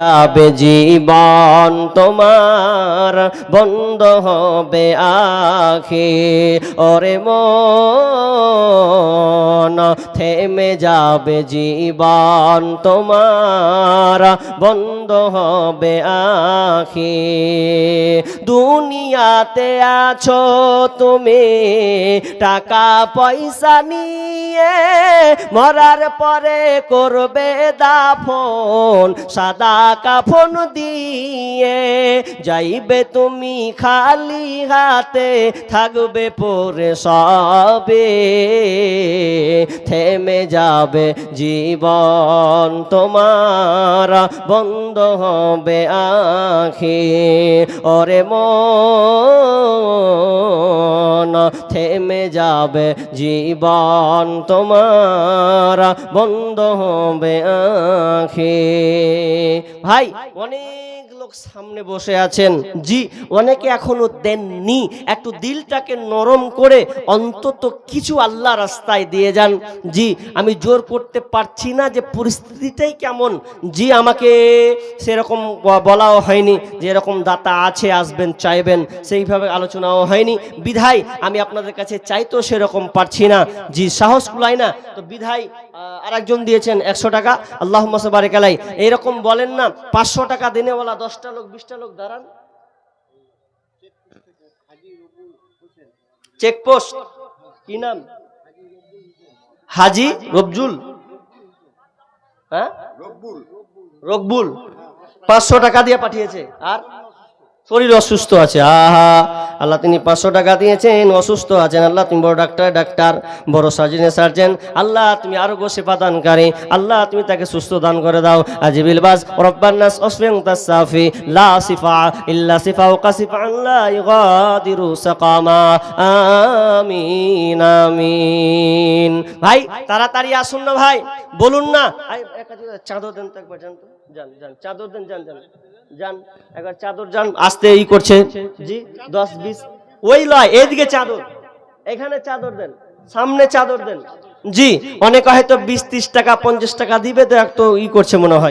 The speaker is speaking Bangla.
যাবে জীবন তোমার, বন্ধ হবে আখি। ওরে মন, থেমে যাবে জীবন তোমার, বন্ধ হবে আখি। দুনিয়াতে আছো তুমি টাকা পয়সা নিয়ে, মরার পরে করবে দাফন সাদা কাফন দিয়ে। যাইবে তুমি খালি হাতে, থাকবে পরে সবে। থেমে যাবে জীবন তোমার, বন্ধ হবে আখি। ওরে মন, থেমে যাবে জীবন তোমার, বন্ধ হবে আখি। ভাই, অনেক লোক সামনে বসে আছেন, জি অনেকে এখনো দেননি। একটু দিলটাকে নরম করে অন্তত কিছু আল্লাহ রাস্তায় দিয়ে যান। জি আমি জোর করতে পারছি না যে পরিস্থিতিটাই কেমন। জি আমাকে সেরকম বলাও হয়নি যে এরকম দাতা আছে আসবেন চাইবেন, সেইভাবে আলোচনাও হয়নি। বিধায় আমি আপনাদের কাছে চাইতেও সেরকম পারছি না। জি সাহস কুলায় না তো বিধায় আরেকজন দিয়েছেন 100 টাকা, আল্লাহুম্মা বারিক আলাই। এইরকম বলেন না 500 টাকা দিনেওয়ালা 10টা লোক 20টা লোক দাঁড়ান। চেকপোস্ট কি নাম? হাজি রবজুল। হ্যাঁ রকবুল 500 টাকা দিয়ে পাঠিয়েছে। আর শরীর অসুস্থ আছে। আহা আল্লাহ, তিনি 500 টাকা দিয়েছেন, অসুস্থ আছেন। আল্লাহ তুমি বড় ডাক্তার, বড় সার্জন। আল্লাহ তুমি আরোগ্য সেবা দানকারী। আল্লাহ তুমি তাকে সুস্থ দান করে দাও। আজিবিল বাস রব্বান নাস ওয়াসফিন তাসাফি লা সিফা ইল্লা সিফাউ কাসিফা লা ইগাদিরু সাকামা। আমিন আমিন। ভাই তাড়াতাড়ি আসুন না ভাই, বলুন না। চাদর দেন তো একবার, যান তো, যান যান চাদর দেন, যান যান যান একবার চাদর যান। আসতে ই করছে জি 10-20 ওই লয়, এইদিকে চাদর, এখানে চাদর দেন, সামনে চাদর দেন। জি অনেকে হয়তো 20-30 টাকা 50 টাকা দিবে তো একটু ই করছে মনে হয়।